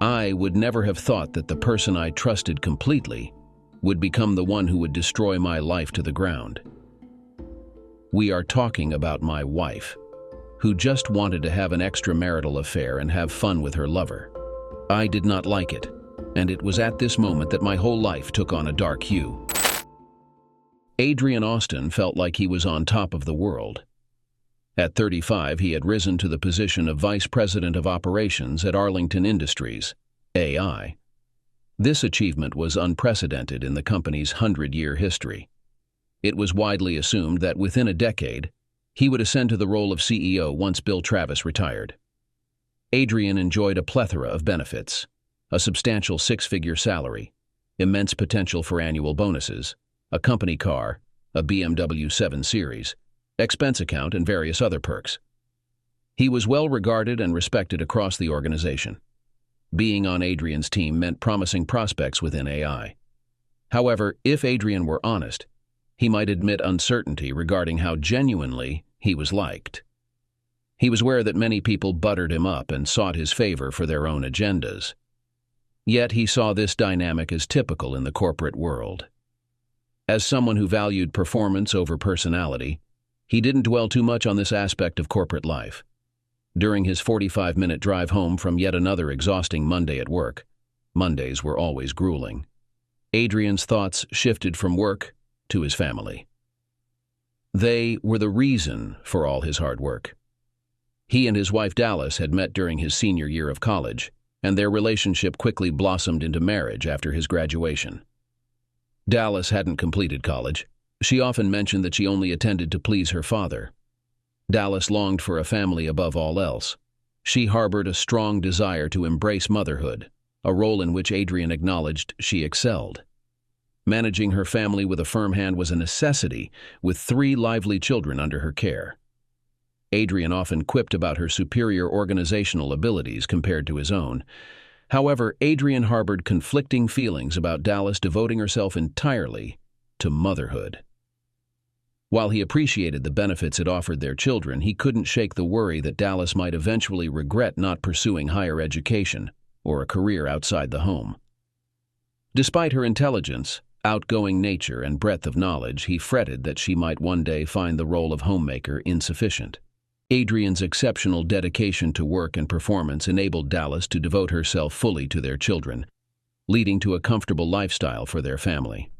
I would never have thought that the person I trusted completely would become the one who would destroy my life to the ground. We are talking about my wife, who just wanted to have an extramarital affair and have fun with her lover. I did not like it, and it was at this moment that my whole life took on a dark hue. Adrian Austin felt like he was on top of the world. At 35, he had risen to the position of Vice President of Operations at Arlington Industries, AI. This achievement was unprecedented in the company's 100-year history. It was widely assumed that within a decade, he would ascend to the role of CEO once Bill Travis retired. Adrian enjoyed a plethora of benefits: a substantial six-figure salary, immense potential for annual bonuses, a company car, a BMW 7 Series, expense account, and various other perks. He was well regarded and respected across the organization. Being on Adrian's team meant promising prospects within AI. However, if Adrian were honest, he might admit uncertainty regarding how genuinely he was liked. He was aware that many people buttered him up and sought his favor for their own agendas. Yet he saw this dynamic as typical in the corporate world. As someone who valued performance over personality, he didn't dwell too much on this aspect of corporate life. During his 45-minute drive home from yet another exhausting Monday at work — Mondays were always grueling — Adrian's thoughts shifted from work to his family. They were the reason for all his hard work. He and his wife Dallas had met during his senior year of college, and their relationship quickly blossomed into marriage after his graduation. Dallas hadn't completed college. She often mentioned that she only attended to please her father. Dallas longed for a family above all else. She harbored a strong desire to embrace motherhood, a role in which Adrian acknowledged she excelled. Managing her family with a firm hand was a necessity, with 3 lively children under her care. Adrian often quipped about her superior organizational abilities compared to his own. However, Adrian harbored conflicting feelings about Dallas devoting herself entirely to motherhood. While he appreciated the benefits it offered their children, he couldn't shake the worry that Dallas might eventually regret not pursuing higher education or a career outside the home. Despite her intelligence, outgoing nature, and breadth of knowledge, he fretted that she might one day find the role of homemaker insufficient. Adrian's exceptional dedication to work and performance enabled Dallas to devote herself fully to their children, leading to a comfortable lifestyle for their family.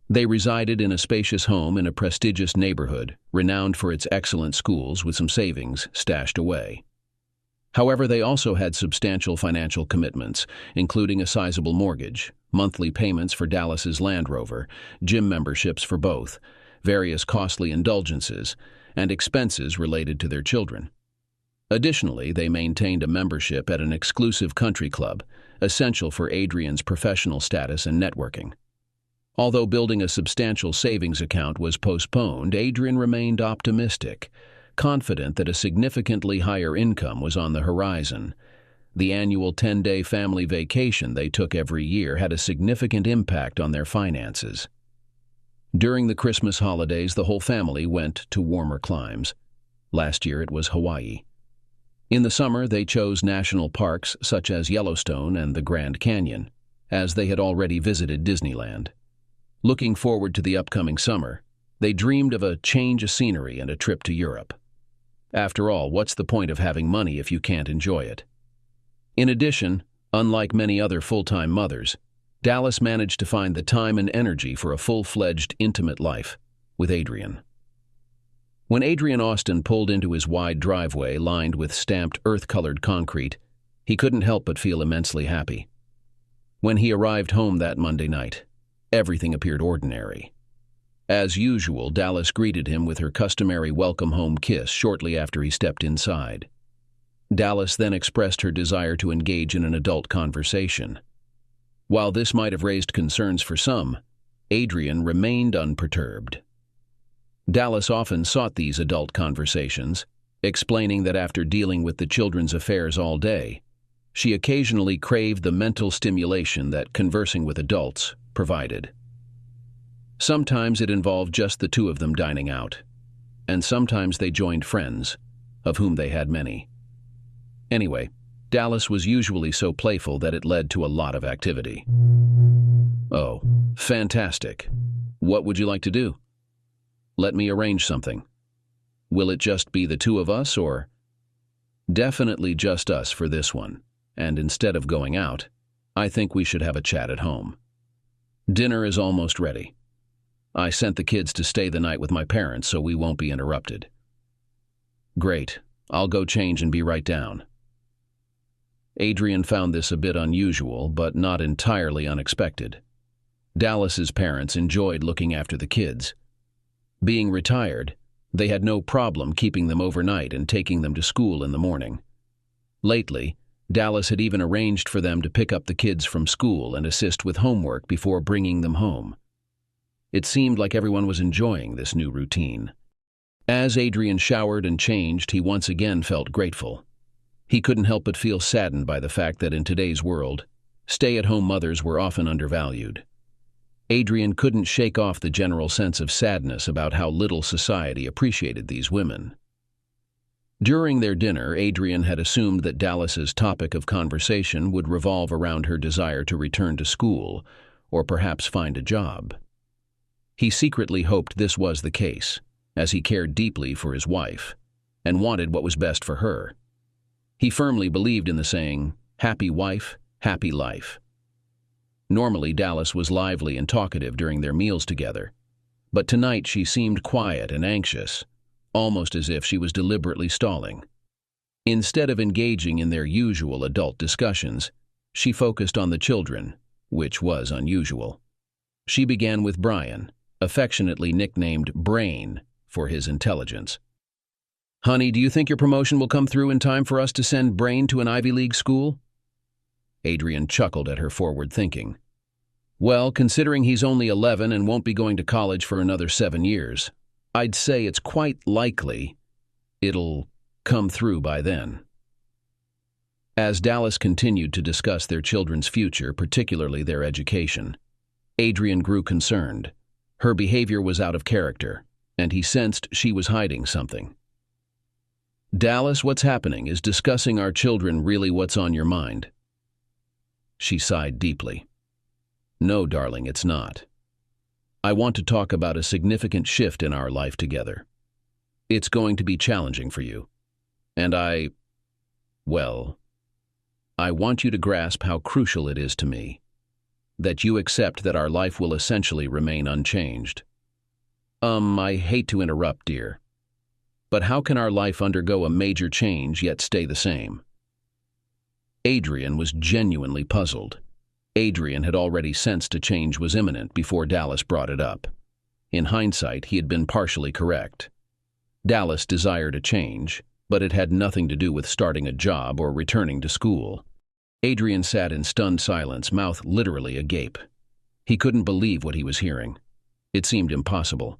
They resided in a spacious home in a prestigious neighborhood, renowned for its excellent schools, with some savings stashed away. However, they also had substantial financial commitments, including a sizable mortgage, monthly payments for Dallas's Land Rover, gym memberships for both, various costly indulgences, and expenses related to their children. Additionally, they maintained a membership at an exclusive country club, essential for Adrian's professional status and networking. Although building a substantial savings account was postponed, Adrian remained optimistic, confident that a significantly higher income was on the horizon. The annual 10-day family vacation they took every year had a significant impact on their finances. During the Christmas holidays, the whole family went to warmer climes. Last year it was Hawaii. In the summer, they chose national parks such as Yellowstone and the Grand Canyon, as they had already visited Disneyland. Looking forward to the upcoming summer, they dreamed of a change of scenery and a trip to Europe. After all, what's the point of having money if you can't enjoy it? In addition, unlike many other full-time mothers, Dallas managed to find the time and energy for a full-fledged, intimate life with Adrian. When Adrian Austin pulled into his wide driveway lined with stamped earth-colored concrete, he couldn't help but feel immensely happy. When he arrived home that Monday night, everything appeared ordinary. As usual, Dallas greeted him with her customary welcome-home kiss shortly after he stepped inside. Dallas then expressed her desire to engage in an adult conversation. While this might have raised concerns for some, Adrian remained unperturbed. Dallas often sought these adult conversations, explaining that after dealing with the children's affairs all day, she occasionally craved the mental stimulation that conversing with adults provided. Sometimes it involved just the two of them dining out, and sometimes they joined friends, of whom they had many. Anyway, Dallas was usually so playful that it led to a lot of activity. Oh, fantastic. What would you like to do? Let me arrange something. Will it just be the two of us, or? Definitely just us for this one, and instead of going out, I think we should have a chat at home. Dinner is almost ready. I sent the kids to stay the night with my parents so we won't be interrupted. Great. I'll go change and be right down. Adrian found this a bit unusual, but not entirely unexpected. Dallas's parents enjoyed looking after the kids. Being retired, they had no problem keeping them overnight and taking them to school in the morning. Lately, Dallas had even arranged for them to pick up the kids from school and assist with homework before bringing them home. It seemed like everyone was enjoying this new routine. As Adrian showered and changed, he once again felt grateful. He couldn't help but feel saddened by the fact that in today's world, stay-at-home mothers were often undervalued. Adrian couldn't shake off the general sense of sadness about how little society appreciated these women. During their dinner, Adrian had assumed that Dallas's topic of conversation would revolve around her desire to return to school, or perhaps find a job. He secretly hoped this was the case, as he cared deeply for his wife, and wanted what was best for her. He firmly believed in the saying, "Happy wife, happy life." Normally, Dallas was lively and talkative during their meals together, but tonight she seemed quiet and anxious, almost as if she was deliberately stalling. Instead of engaging in their usual adult discussions, she focused on the children, which was unusual. She began with Brian, affectionately nicknamed Brain for his intelligence. "Honey, do you think your promotion will come through in time for us to send Brain to an Ivy League school?" Adrian chuckled at her forward thinking. "Well, considering he's only 11 and won't be going to college for another 7 years, I'd say it's quite likely it'll come through by then." As Dallas continued to discuss their children's future, particularly their education, Adrian grew concerned. Her behavior was out of character, and he sensed she was hiding something. "Dallas, what's happening? Is discussing our children really what's on your mind?" She sighed deeply. "No, darling, it's not. I want to talk about a significant shift in our life together. It's going to be challenging for you. And I want you to grasp how crucial it is to me that you accept that our life will essentially remain unchanged." I hate to interrupt, dear, but how can our life undergo a major change yet stay the same?" Adrian was genuinely puzzled. Adrian had already sensed a change was imminent before Dallas brought it up. In hindsight, he had been partially correct. Dallas desired a change, but it had nothing to do with starting a job or returning to school. Adrian sat in stunned silence, mouth literally agape. He couldn't believe what he was hearing. It seemed impossible.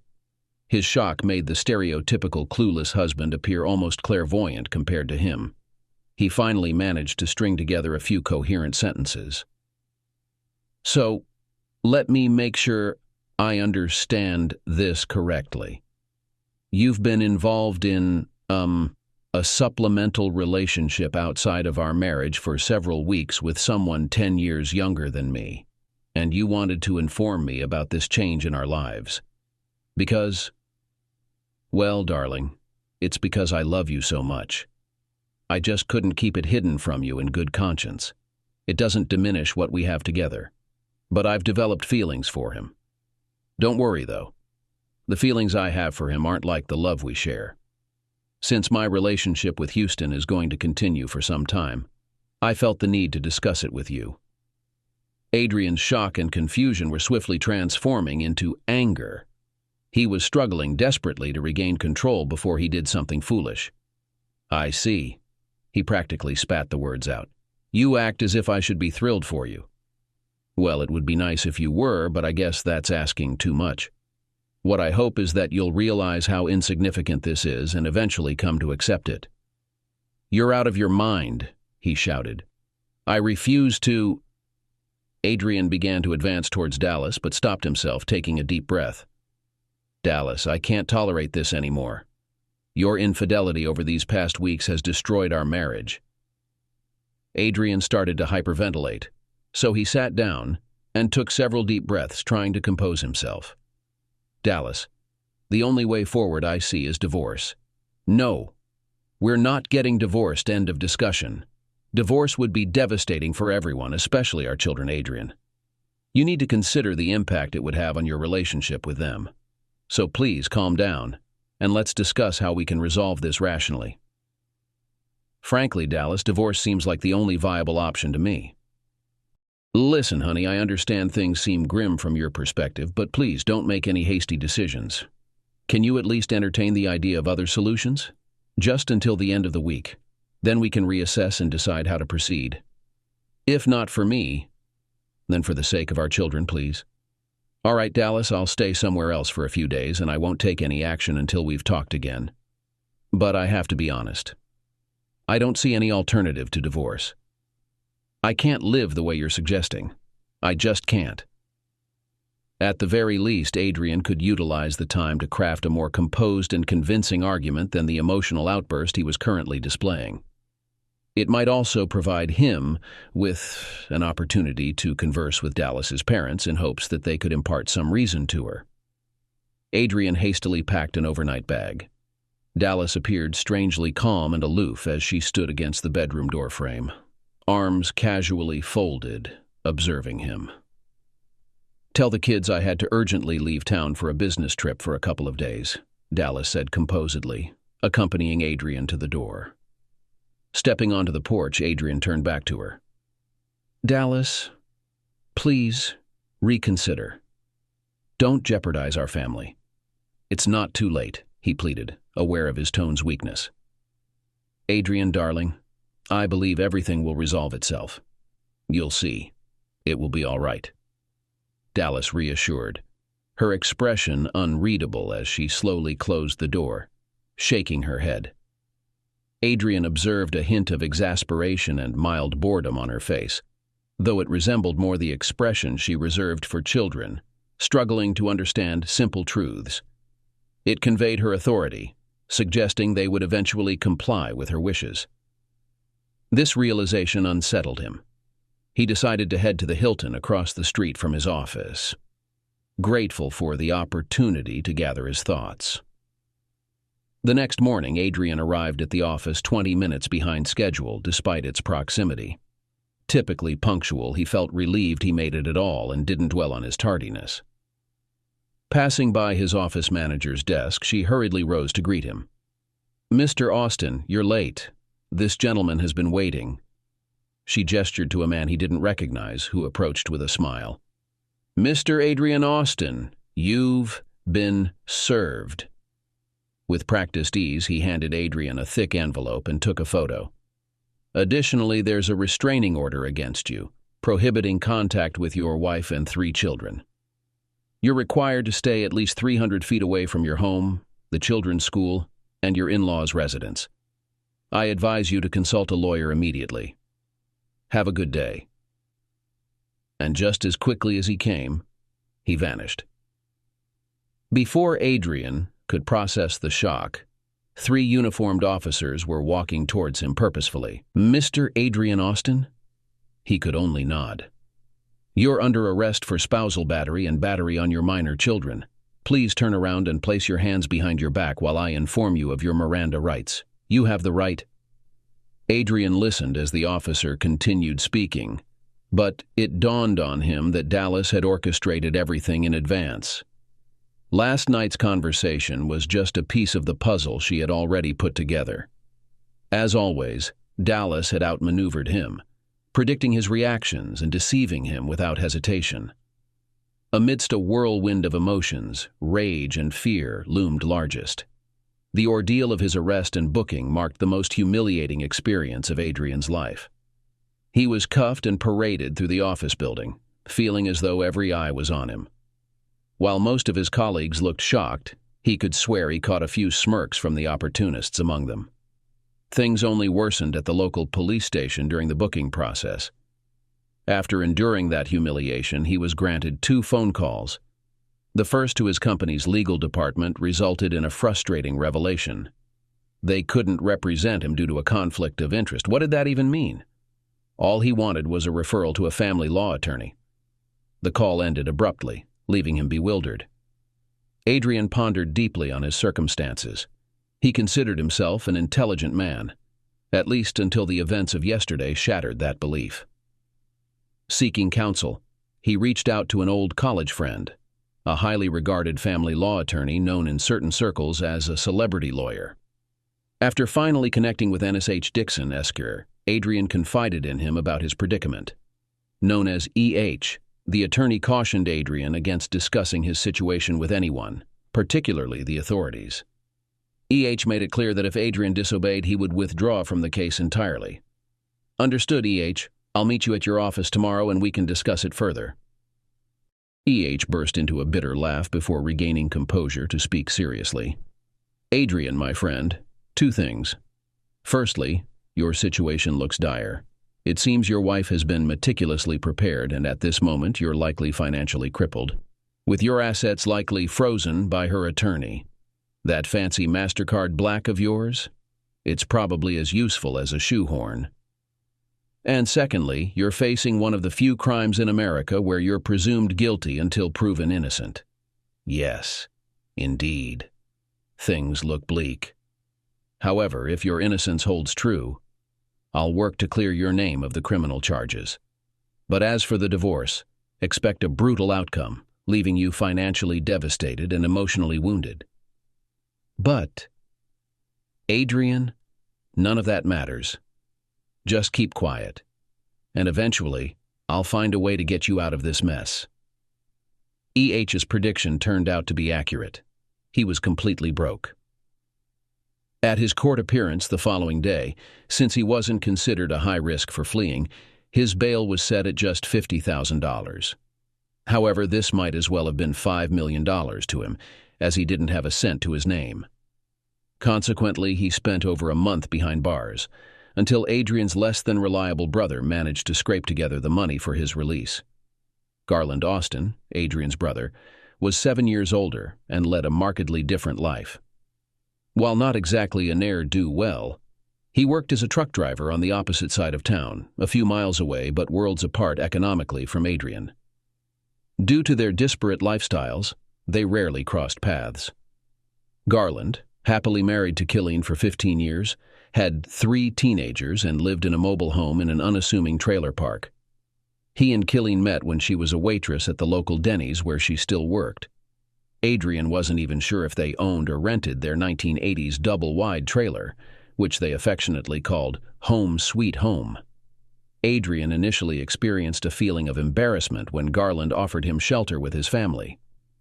His shock made the stereotypical clueless husband appear almost clairvoyant compared to him. He finally managed to string together a few coherent sentences. "So, let me make sure I understand this correctly. You've been involved in, a supplemental relationship outside of our marriage for several weeks with someone 10 years younger than me, and you wanted to inform me about this change in our lives. Because, well, darling, it's because I love you so much. I just couldn't keep it hidden from you in good conscience. It doesn't diminish what we have together, but I've developed feelings for him. Don't worry, though. The feelings I have for him aren't like the love we share. Since my relationship with Houston is going to continue for some time, I felt the need to discuss it with you." Adrian's shock and confusion were swiftly transforming into anger. He was struggling desperately to regain control before he did something foolish. "I see." He practically spat the words out. "You act as if I should be thrilled for you." "Well, it would be nice if you were, but I guess that's asking too much. What I hope is that you'll realize how insignificant this is and eventually come to accept it." "You're out of your mind," he shouted. "I refuse to—" Adrian began to advance towards Dallas, but stopped himself, taking a deep breath. "Dallas, I can't tolerate this anymore. Your infidelity over these past weeks has destroyed our marriage." Adrian started to hyperventilate, so he sat down and took several deep breaths, trying to compose himself. Dallas, the only way forward I see is divorce. No, we're not getting divorced, end of discussion. Divorce would be devastating for everyone, especially our children, Adrian. You need to consider the impact it would have on your relationship with them. So please calm down, and let's discuss how we can resolve this rationally. Frankly, Dallas, divorce seems like the only viable option to me. Listen, honey, I understand things seem grim from your perspective, but please don't make any hasty decisions. Can you at least entertain the idea of other solutions? Just until the end of the week. Then we can reassess and decide how to proceed. If not for me, then for the sake of our children, please. All right, Dallas, I'll stay somewhere else for a few days, and I won't take any action until we've talked again. But I have to be honest. I don't see any alternative to divorce. I can't live the way you're suggesting. I just can't. At the very least, Adrian could utilize the time to craft a more composed and convincing argument than the emotional outburst he was currently displaying. It might also provide him with an opportunity to converse with Dallas's parents in hopes that they could impart some reason to her. Adrian hastily packed an overnight bag. Dallas appeared strangely calm and aloof as she stood against the bedroom doorframe, arms casually folded, observing him. Tell the kids I had to urgently leave town for a business trip for a couple of days, Dallas said composedly, accompanying Adrian to the door. Stepping onto the porch, Adrian turned back to her. Dallas, please reconsider. Don't jeopardize our family. It's not too late, he pleaded, aware of his tone's weakness. Adrian, darling, I believe everything will resolve itself. You'll see. It will be all right. Dallas reassured, her expression unreadable as she slowly closed the door, shaking her head. Adrian observed a hint of exasperation and mild boredom on her face, though it resembled more the expression she reserved for children, struggling to understand simple truths. It conveyed her authority, suggesting they would eventually comply with her wishes. This realization unsettled him. He decided to head to the Hilton across the street from his office, grateful for the opportunity to gather his thoughts. The next morning, Adrian arrived at the office 20 minutes behind schedule, despite its proximity. Typically punctual, he felt relieved he made it at all and didn't dwell on his tardiness. Passing by his office manager's desk, she hurriedly rose to greet him. Mr. Austin, you're late. This gentleman has been waiting. She gestured to a man he didn't recognize, who approached with a smile. Mr. Adrian Austin, you've been served. With practiced ease, he handed Adrian a thick envelope and took a photo. Additionally, there's a restraining order against you, prohibiting contact with your wife and 3 children. You're required to stay at least 300 feet away from your home, the children's school, and your in-laws' residence. I advise you to consult a lawyer immediately. Have a good day. And just as quickly as he came, he vanished. Before Adrian could process the shock, 3 uniformed officers were walking towards him purposefully. Mr. Adrian Austin? He could only nod. You're under arrest for spousal battery and battery on your minor children. Please turn around and place your hands behind your back while I inform you of your Miranda rights. You have the right. Adrian listened as the officer continued speaking, but it dawned on him that Dallas had orchestrated everything in advance. Last night's conversation was just a piece of the puzzle she had already put together. As always, Dallas had outmaneuvered him, predicting his reactions and deceiving him without hesitation. Amidst a whirlwind of emotions, rage and fear loomed largest. The ordeal of his arrest and booking marked the most humiliating experience of Adrian's life. He was cuffed and paraded through the office building, feeling as though every eye was on him. While most of his colleagues looked shocked, he could swear he caught a few smirks from the opportunists among them. Things only worsened at the local police station during the booking process. After enduring that humiliation, he was granted 2 phone calls. The first to his company's legal department resulted in a frustrating revelation. They couldn't represent him due to a conflict of interest. What did that even mean? All he wanted was a referral to a family law attorney. The call ended abruptly, leaving him bewildered. Adrian pondered deeply on his circumstances. He considered himself an intelligent man, at least until the events of yesterday shattered that belief. Seeking counsel, he reached out to an old college friend, a highly regarded family law attorney known in certain circles as a celebrity lawyer. After finally connecting with Ennis H. Dixon, Esquire, Adrian confided in him about his predicament. Known as E.H., the attorney cautioned Adrian against discussing his situation with anyone, particularly the authorities. E.H. made it clear that if Adrian disobeyed, he would withdraw from the case entirely. "Understood, E.H. I'll meet you at your office tomorrow and we can discuss it further." E.H. burst into a bitter laugh before regaining composure to speak seriously. "Adrian, my friend, two things. Firstly, your situation looks dire. It seems your wife has been meticulously prepared, and at this moment you're likely financially crippled, with your assets likely frozen by her attorney. That fancy MasterCard Black of yours? It's probably as useful as a shoehorn. And secondly, you're facing one of the few crimes in America where you're presumed guilty until proven innocent. Yes, indeed. Things look bleak. However, if your innocence holds true, I'll work to clear your name of the criminal charges. But as for the divorce, expect a brutal outcome, leaving you financially devastated and emotionally wounded." "But, Adrian, none of that matters. Just keep quiet, and eventually, I'll find a way to get you out of this mess." E.H.'s prediction turned out to be accurate. He was completely broke. At his court appearance the following day, since he wasn't considered a high risk for fleeing, his bail was set at just $50,000. However, this might as well have been $5 million to him, as he didn't have a cent to his name. Consequently, he spent over a month behind bars, until Adrian's less-than-reliable brother managed to scrape together the money for his release. Garland Austin, Adrian's brother, was 7 years older and led a markedly different life. While not exactly a ne'er-do-well, he worked as a truck driver on the opposite side of town, a few miles away but worlds apart economically from Adrian. Due to their disparate lifestyles, they rarely crossed paths. Garland, happily married to Killeen for 15 years, had 3 teenagers and lived in a mobile home in an unassuming trailer park. He and Killeen met when she was a waitress at the local Denny's where she still worked. Adrian wasn't even sure if they owned or rented their 1980s double-wide trailer, which they affectionately called Home Sweet Home. Adrian initially experienced a feeling of embarrassment when Garland offered him shelter with his family.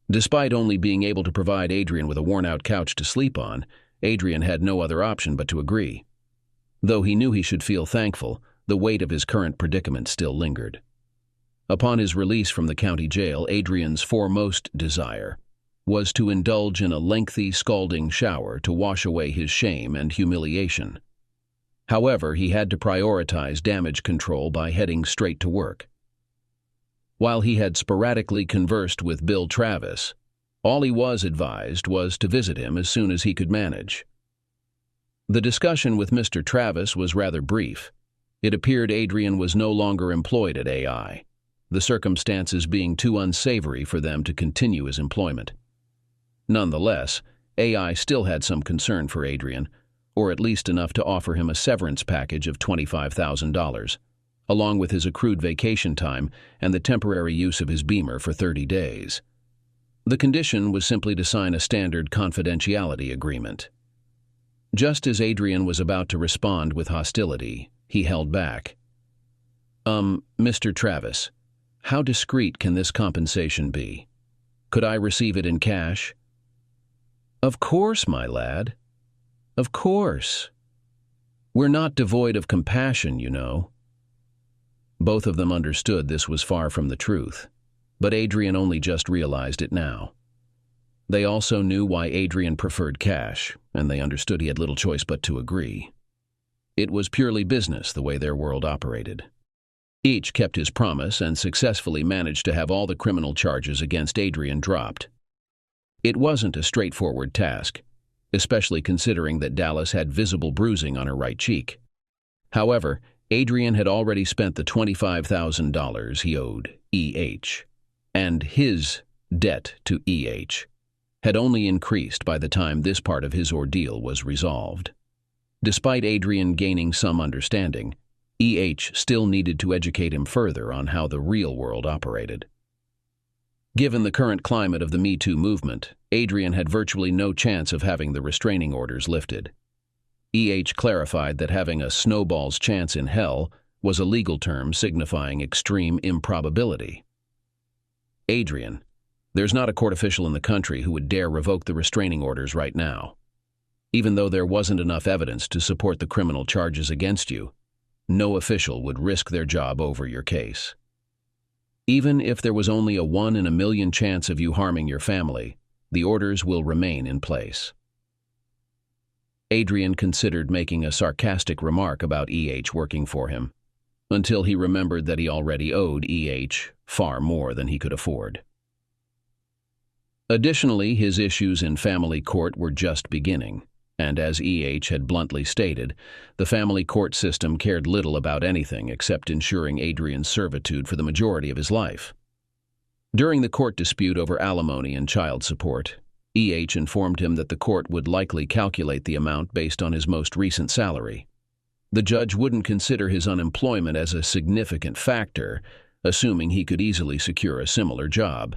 Despite only being able to provide Adrian with a worn-out couch to sleep on, Adrian had no other option but to agree. Though he knew he should feel thankful, the weight of his current predicament still lingered. Upon his release from the county jail, Adrian's foremost desire was to indulge in a lengthy, scalding shower to wash away his shame and humiliation. However, he had to prioritize damage control by heading straight to work. While he had sporadically conversed with Bill Travis, all he was advised was to visit him as soon as he could manage. The discussion with Mr. Travis was rather brief. It appeared Adrian was no longer employed at AI, the circumstances being too unsavory for them to continue his employment. Nonetheless, AI still had some concern for Adrian, or at least enough to offer him a severance package of $25,000, along with his accrued vacation time and the temporary use of his Beamer for 30 days. The condition was simply to sign a standard confidentiality agreement. Just as Adrian was about to respond with hostility, he held back. Mr. Travis, how discreet can this compensation be? Could I receive it in cash?" "Of course, my lad. Of course. We're not devoid of compassion, you know." Both of them understood this was far from the truth, but Adrian only just realized it now. They also knew why Adrian preferred cash, and they understood he had little choice but to agree. It was purely business the way their world operated. Each kept his promise and successfully managed to have all the criminal charges against Adrian dropped. It wasn't a straightforward task, especially considering that Dallas had visible bruising on her right cheek. However, Adrian had already spent the $25,000 he owed E.H., and his debt to E.H. had only increased by the time this part of his ordeal was resolved. Despite Adrian gaining some understanding, E.H. still needed to educate him further on how the real world operated. Given the current climate of the Me Too movement, Adrian had virtually no chance of having the restraining orders lifted. E.H. clarified that having a snowball's chance in hell was a legal term signifying extreme improbability. Adrian, there's not a court official in the country who would dare revoke the restraining orders right now. Even though there wasn't enough evidence to support the criminal charges against you, no official would risk their job over your case. Even if there was only a 1 in a million chance of you harming your family, the orders will remain in place. Adrian considered making a sarcastic remark about E.H. working for him, until he remembered that he already owed E.H. far more than he could afford. Additionally, his issues in family court were just beginning, and as E.H. had bluntly stated, the family court system cared little about anything except ensuring Adrian's servitude for the majority of his life. During the court dispute over alimony and child support, E.H. informed him that the court would likely calculate the amount based on his most recent salary. The judge wouldn't consider his unemployment as a significant factor, assuming he could easily secure a similar job.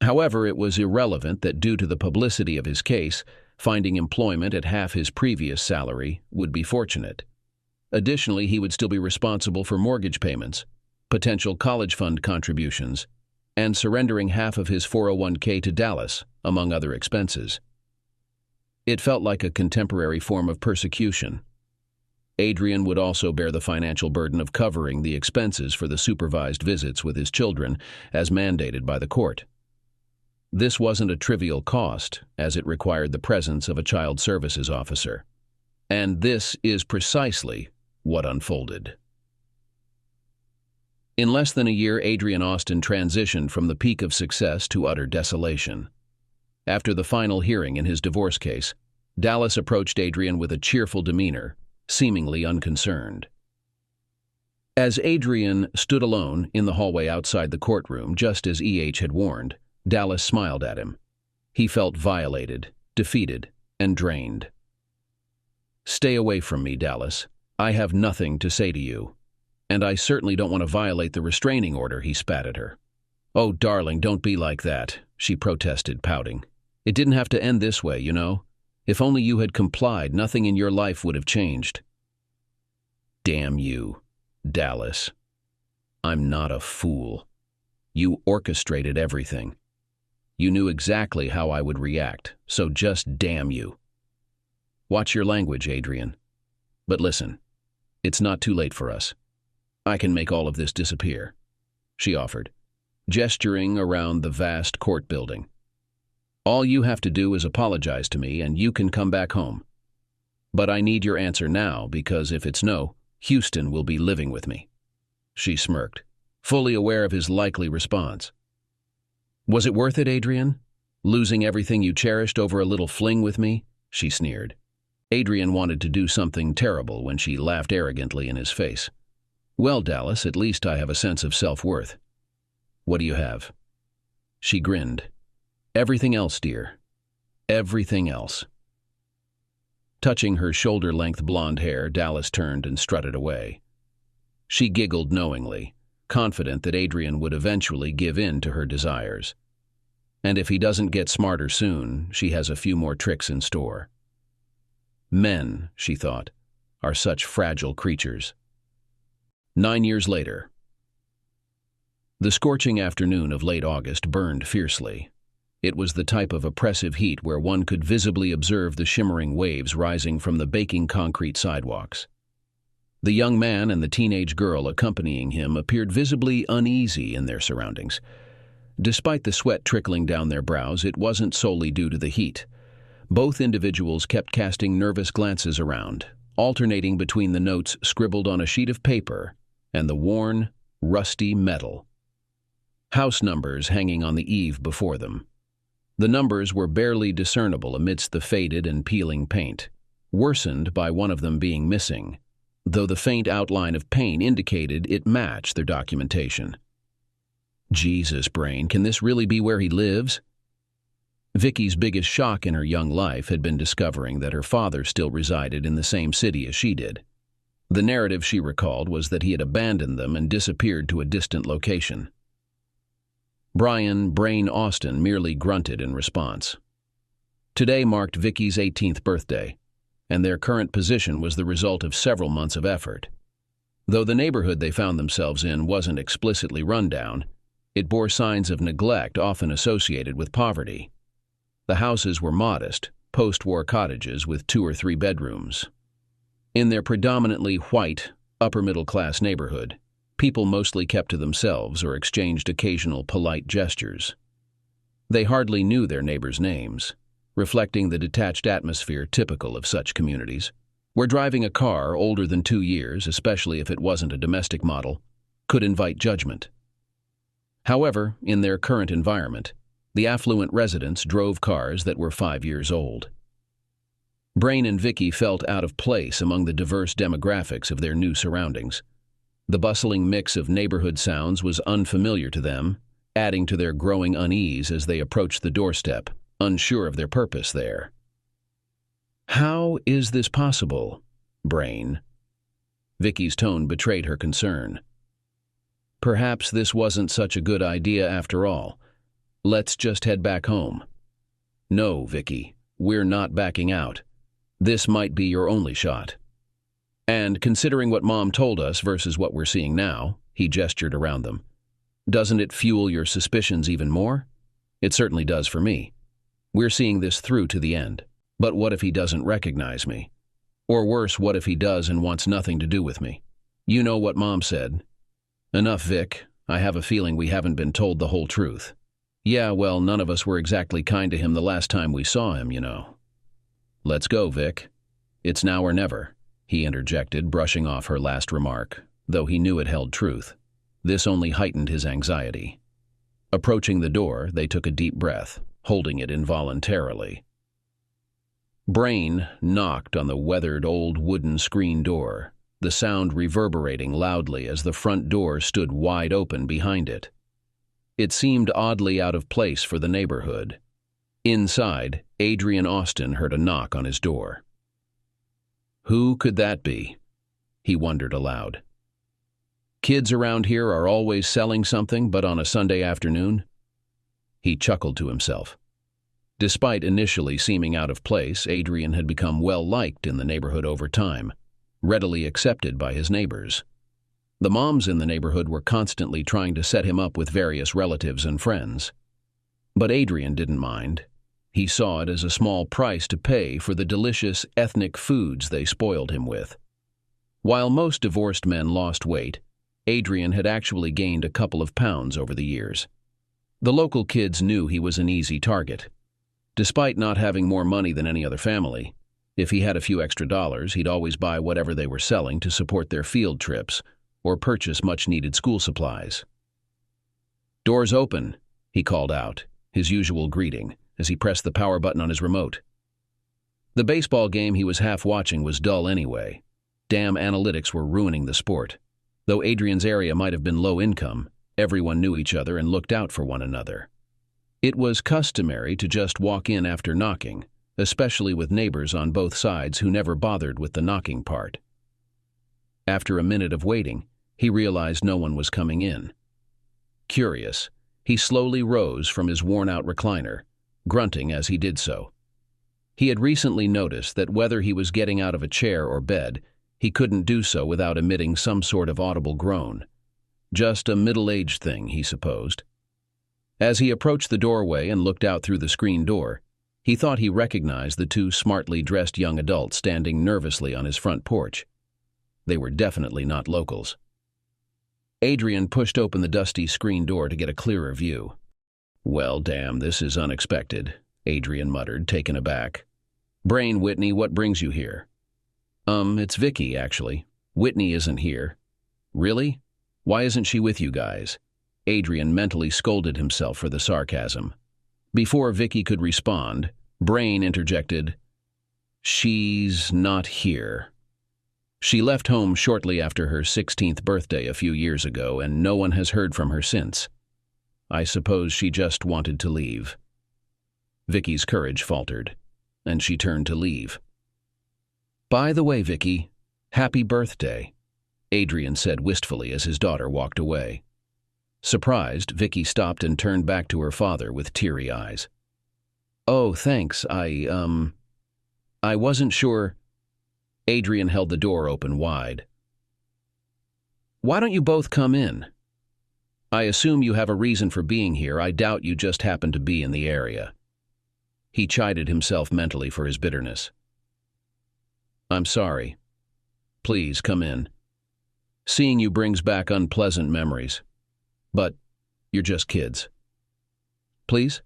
However, it was irrelevant that due to the publicity of his case, finding employment at half his previous salary would be fortunate. Additionally, he would still be responsible for mortgage payments, potential college fund contributions, and surrendering half of his 401k to Dallas, among other expenses. It felt like a contemporary form of persecution. Adrian would also bear the financial burden of covering the expenses for the supervised visits with his children, as mandated by the court. This wasn't a trivial cost, as it required the presence of a child services officer. And this is precisely what unfolded. In less than a year, Adrian Austin transitioned from the peak of success to utter desolation. After the final hearing in his divorce case, Dallas approached Adrian with a cheerful demeanor, seemingly unconcerned. As Adrian stood alone in the hallway outside the courtroom, just as E.H. had warned, Dallas smiled at him. He felt violated, defeated, and drained. "Stay away from me, Dallas. I have nothing to say to you. And I certainly don't want to violate the restraining order," he spat at her. "Oh, darling, don't be like that," she protested, pouting. "It didn't have to end this way, you know. If only you had complied, nothing in your life would have changed." "Damn you, Dallas. I'm not a fool. You orchestrated everything. You knew exactly how I would react, so just damn you. Watch your language, Adrian. But listen, it's not too late for us. I can make all of this disappear," she offered, gesturing around the vast court building. "All you have to do is apologize to me and you can come back home. But I need your answer now, because if it's no, Houston will be living with me." She smirked, fully aware of his likely response. "Was it worth it, Adrian? Losing everything you cherished over a little fling with me?" she sneered. Adrian wanted to do something terrible when she laughed arrogantly in his face. "Well, Dallas, at least I have a sense of self-worth. What do you have?" She grinned. "Everything else, dear. Everything else." Touching her shoulder-length blonde hair, Dallas turned and strutted away. She giggled knowingly, confident that Adrian would eventually give in to her desires. And if he doesn't get smarter soon, she has a few more tricks in store. Men, she thought, are such fragile creatures. 9 years later. The scorching afternoon of late August burned fiercely. It was the type of oppressive heat where one could visibly observe the shimmering waves rising from the baking concrete sidewalks. The young man and the teenage girl accompanying him appeared visibly uneasy in their surroundings. Despite the sweat trickling down their brows, it wasn't solely due to the heat. Both individuals kept casting nervous glances around, alternating between the notes scribbled on a sheet of paper and the worn, rusty metal. House numbers hanging on the eave before them. The numbers were barely discernible amidst the faded and peeling paint, worsened by one of them being missing, though the faint outline of pain indicated it matched their documentation. Jesus, Brain, can this really be where he lives? Vicky's biggest shock in her young life had been discovering that her father still resided in the same city as she did. The narrative she recalled was that he had abandoned them and disappeared to a distant location. Brian Brain Austin merely grunted in response. Today marked Vicky's 18th birthday, and their current position was the result of several months of effort. Though the neighborhood they found themselves in wasn't explicitly run down, it bore signs of neglect often associated with poverty. The houses were modest, post-war cottages with 2 or 3 bedrooms. In their predominantly white, upper-middle-class neighborhood, people mostly kept to themselves or exchanged occasional polite gestures. They hardly knew their neighbors' names, reflecting the detached atmosphere typical of such communities, where driving a car older than 2 years, especially if it wasn't a domestic model, could invite judgment. However, in their current environment, the affluent residents drove cars that were 5 years old. Brain and Vicky felt out of place among the diverse demographics of their new surroundings. The bustling mix of neighborhood sounds was unfamiliar to them, adding to their growing unease as they approached the doorstep, unsure of their purpose there. "How is this possible, Brain?" Vicky's tone betrayed her concern. "Perhaps this wasn't such a good idea after all. Let's just head back home." "No, Vicky, we're not backing out. This might be your only shot. And considering what Mom told us versus what we're seeing now," he gestured around them, "doesn't it fuel your suspicions even more? It certainly does for me. We're seeing this through to the end. But what if he doesn't recognize me? Or worse, what if he does and wants nothing to do with me? You know what Mom said." "Enough, Vic. I have a feeling we haven't been told the whole truth." "Yeah, well, none of us were exactly kind to him the last time we saw him, you know." "Let's go, Vic. It's now or never," he interjected, brushing off her last remark, though he knew it held truth. This only heightened his anxiety. Approaching the door, they took a deep breath, holding it involuntarily. Brain knocked on the weathered old wooden screen door, the sound reverberating loudly as the front door stood wide open behind it. It seemed oddly out of place for the neighborhood. Inside, Adrian Austin heard a knock on his door. Who could that be? He wondered aloud. Kids around here are always selling something, but on a Sunday afternoon? He chuckled to himself. Despite initially seeming out of place, Adrian had become well-liked in the neighborhood over time, readily accepted by his neighbors. The moms in the neighborhood were constantly trying to set him up with various relatives and friends. But Adrian didn't mind. He saw it as a small price to pay for the delicious ethnic foods they spoiled him with. While most divorced men lost weight, Adrian had actually gained a couple of pounds over the years. The local kids knew he was an easy target. Despite not having more money than any other family, if he had a few extra dollars, he'd always buy whatever they were selling to support their field trips or purchase much-needed school supplies. "Doors open," he called out, his usual greeting, as he pressed the power button on his remote. The baseball game he was half watching was dull anyway. Damn analytics were ruining the sport. Though Adrian's area might have been low income, everyone knew each other and looked out for one another. It was customary to just walk in after knocking, especially with neighbors on both sides who never bothered with the knocking part. After a minute of waiting, he realized no one was coming in. Curious, he slowly rose from his worn-out recliner, grunting as he did so. He had recently noticed that whether he was getting out of a chair or bed, he couldn't do so without emitting some sort of audible groan. Just a middle-aged thing, he supposed. As he approached the doorway and looked out through the screen door, he thought he recognized the 2 smartly dressed young adults standing nervously on his front porch. They were definitely not locals. Adrian pushed open the dusty screen door to get a clearer view. "Well, damn, this is unexpected," Adrian muttered, taken aback. "Brain, Whitney, what brings you here?" It's Vicky, actually. Whitney isn't here." "Really? Why isn't she with you guys?" Adrian mentally scolded himself for the sarcasm. Before Vicky could respond, Brain interjected, "She's not here." She left home shortly after her 16th birthday a few years ago, and no one has heard from her since. I suppose she just wanted to leave. Vicky's courage faltered, and she turned to leave. By the way, Vicky, happy birthday, Adrian said wistfully as his daughter walked away. Surprised, Vicky stopped and turned back to her father with teary eyes. Oh, thanks, I wasn't sure. Adrian held the door open wide. Why don't you both come in? I assume you have a reason for being here. I doubt you just happen to be in the area. He chided himself mentally for his bitterness. I'm sorry. Please come in. Seeing you brings back unpleasant memories. But you're just kids. Please?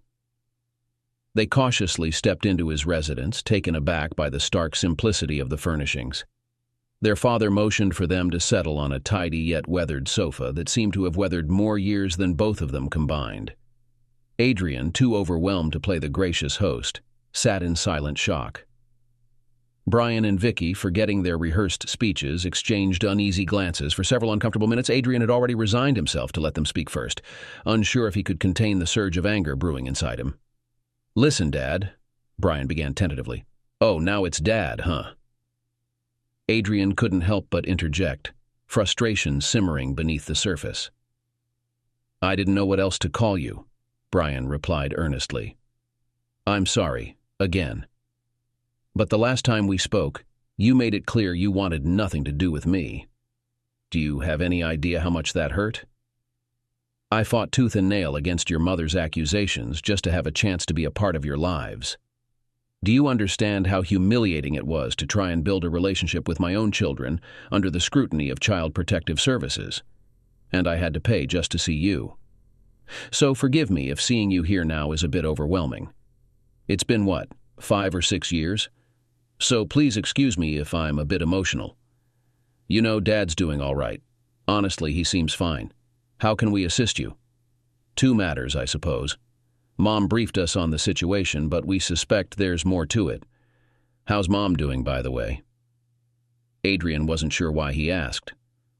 They cautiously stepped into his residence, taken aback by the stark simplicity of the furnishings. Their father motioned for them to settle on a tidy yet weathered sofa that seemed to have weathered more years than both of them combined. Adrian, too overwhelmed to play the gracious host, sat in silent shock. Brian and Vicky, forgetting their rehearsed speeches, exchanged uneasy glances. For several uncomfortable minutes, Adrian had already resigned himself to let them speak first, unsure if he could contain the surge of anger brewing inside him. Listen, Dad, Brian began tentatively. Oh, now it's Dad, huh? Adrian couldn't help but interject, frustration simmering beneath the surface. I didn't know what else to call you, Brian replied earnestly. I'm sorry, again. But the last time we spoke, you made it clear you wanted nothing to do with me. Do you have any idea how much that hurt? I fought tooth and nail against your mother's accusations just to have a chance to be a part of your lives. Do you understand how humiliating it was to try and build a relationship with my own children under the scrutiny of Child Protective Services? And I had to pay just to see you. So forgive me if seeing you here now is a bit overwhelming. It's been what, 5 or 6 years? So please excuse me if I'm a bit emotional. You know, Dad's doing all right. Honestly, he seems fine. How can we assist you? 2 matters, I suppose. Mom briefed us on the situation, but we suspect there's more to it. How's Mom doing, by the way? Adrian wasn't sure why he asked.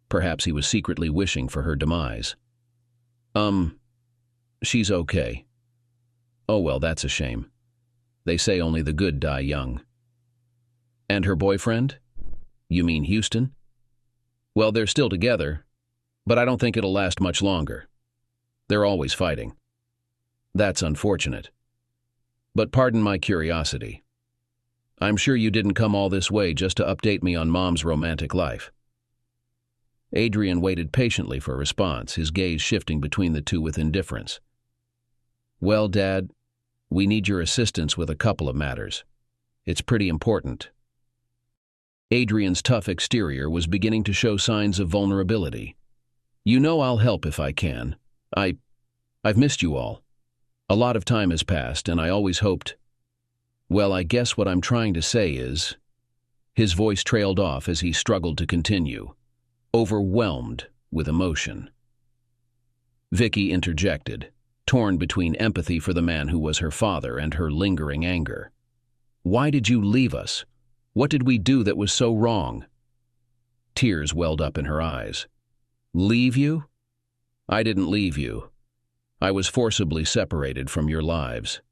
Perhaps he was secretly wishing for her demise. She's okay. Oh well, that's a shame. They say only the good die young. And her boyfriend? You mean Houston? Well, they're still together, but I don't think it'll last much longer. They're always fighting. That's unfortunate. But pardon my curiosity. I'm sure you didn't come all this way just to update me on Mom's romantic life. Adrian waited patiently for a response, his gaze shifting between the two with indifference. Well, Dad, we need your assistance with a couple of matters. It's pretty important. Adrian's tough exterior was beginning to show signs of vulnerability. You know I'll help if I can. I've missed you all. A lot of time has passed, and I always hoped... Well, I guess what I'm trying to say is... His voice trailed off as he struggled to continue, overwhelmed with emotion. Vicky interjected, torn between empathy for the man who was her father and her lingering anger. Why did you leave us? What did we do that was so wrong? Tears welled up in her eyes. Leave you? I didn't leave you. I was forcibly separated from your lives.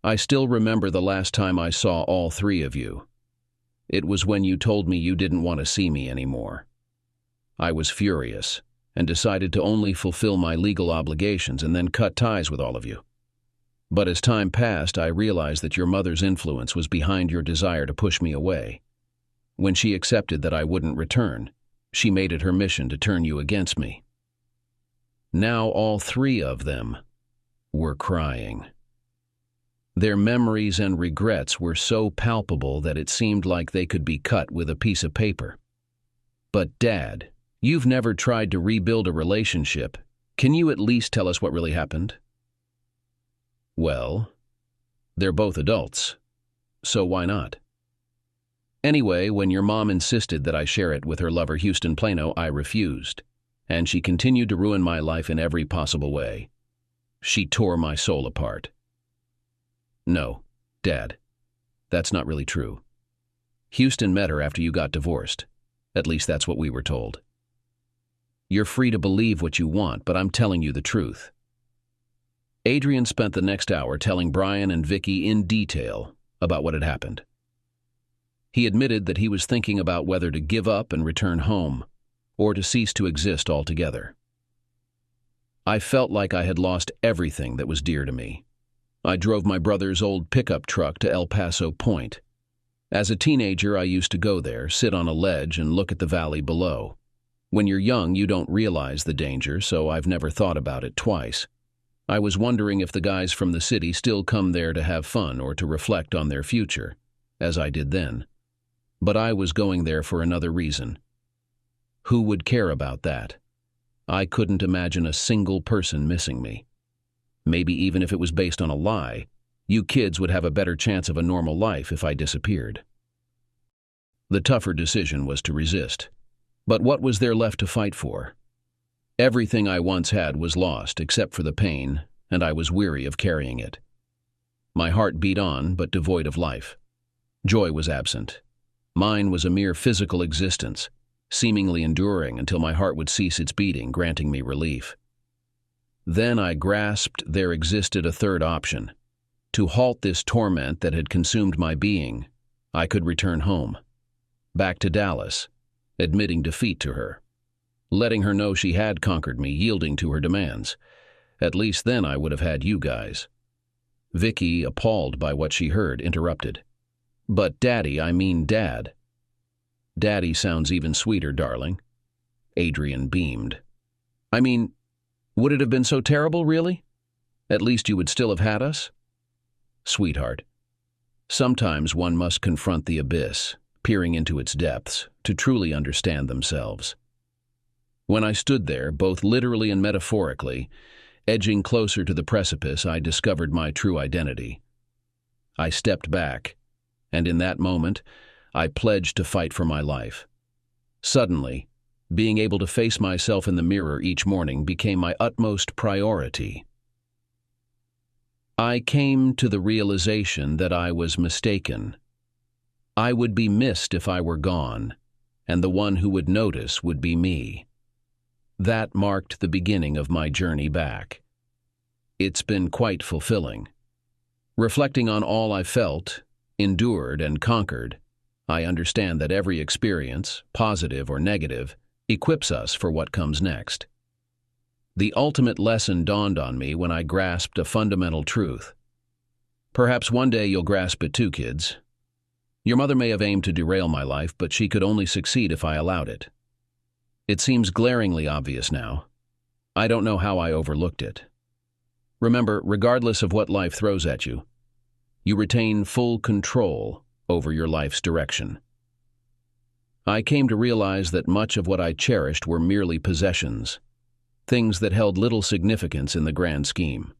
I still remember the last time I saw all 3 of you. It was when you told me you didn't want to see me anymore. I was furious and decided to only fulfill my legal obligations and then cut ties with all of you. But as time passed, I realized that your mother's influence was behind your desire to push me away. When she accepted that I wouldn't return, she made it her mission to turn you against me. Now all 3 of them were crying. Their memories and regrets were so palpable that it seemed like they could be cut with a piece of paper. But Dad, you've never tried to rebuild a relationship. Can you at least tell us what really happened? Well, they're both adults, so why not? Anyway, when your mom insisted that I share it with her lover Houston Plano, I refused, and she continued to ruin my life in every possible way. She tore my soul apart. No, Dad, that's not really true. Houston met her after you got divorced. At least that's what we were told. You're free to believe what you want, but I'm telling you the truth. Adrian spent the next hour telling Brian and Vicky in detail about what had happened. He admitted that he was thinking about whether to give up and return home, or to cease to exist altogether. I felt like I had lost everything that was dear to me. I drove my brother's old pickup truck to El Paso Point. As a teenager, I used to go there, sit on a ledge, and look at the valley below. When you're young, you don't realize the danger, so I've never thought about it twice. I was wondering if the guys from the city still come there to have fun or to reflect on their future, as I did then. But I was going there for another reason. Who would care about that? I couldn't imagine a single person missing me. Maybe even if it was based on a lie, you kids would have a better chance of a normal life if I disappeared. The tougher decision was to resist. But what was there left to fight for? Everything I once had was lost except for the pain, and I was weary of carrying it. My heart beat on, but devoid of life. Joy was absent. Mine was a mere physical existence, seemingly enduring until my heart would cease its beating, granting me relief. Then I grasped there existed a third option. To halt this torment that had consumed my being, I could return home. Back to Dallas, admitting defeat to her. Letting her know she had conquered me, yielding to her demands. At least then I would have had you guys. Vicky, appalled by what she heard, interrupted. But Daddy, I mean Dad. Daddy sounds even sweeter, darling. Adrian beamed. I mean, would it have been so terrible, really? At least you would still have had us? Sweetheart, sometimes one must confront the abyss, peering into its depths, to truly understand themselves. When I stood there, both literally and metaphorically, edging closer to the precipice, I discovered my true identity. I stepped back, and in that moment, I pledged to fight for my life. Suddenly, being able to face myself in the mirror each morning became my utmost priority. I came to the realization that I was mistaken. I would be missed if I were gone, and the one who would notice would be me. That marked the beginning of my journey back. It's been quite fulfilling. Reflecting on all I felt, endured, and conquered, I understand that every experience, positive or negative, equips us for what comes next. The ultimate lesson dawned on me when I grasped a fundamental truth. Perhaps one day you'll grasp it too, kids. Your mother may have aimed to derail my life, but she could only succeed if I allowed it. It seems glaringly obvious now. I don't know how I overlooked it. Remember, regardless of what life throws at you, you retain full control over your life's direction. I came to realize that much of what I cherished were merely possessions, things that held little significance in the grand scheme.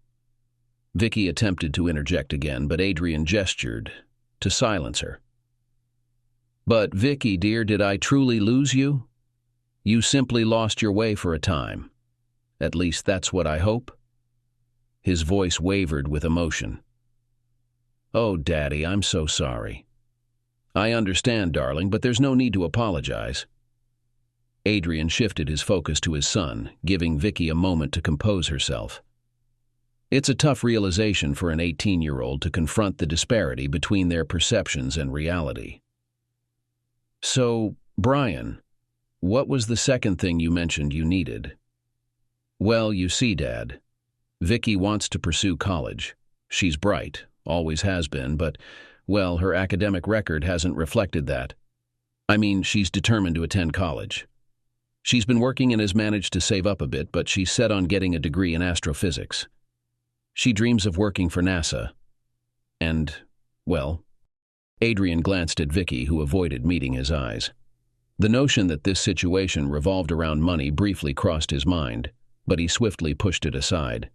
Vicky attempted to interject again, but Adrian gestured to silence her. But Vicky, dear, did I truly lose you? You simply lost your way for a time. At least that's what I hope. His voice wavered with emotion. Oh, Daddy, I'm so sorry. I understand, darling, but there's no need to apologize. Adrian shifted his focus to his son, giving Vicky a moment to compose herself. It's a tough realization for an 18-year-old to confront the disparity between their perceptions and reality. So, Brian, what was the second thing you mentioned you needed? Well, you see, Dad, Vicky wants to pursue college. She's bright, always has been, but, well, her academic record hasn't reflected that. I mean, she's determined to attend college. She's been working and has managed to save up a bit, but she's set on getting a degree in astrophysics. She dreams of working for NASA. And, well, Adrian glanced at Vicky, who avoided meeting his eyes. The notion that this situation revolved around money briefly crossed his mind, but he swiftly pushed it aside.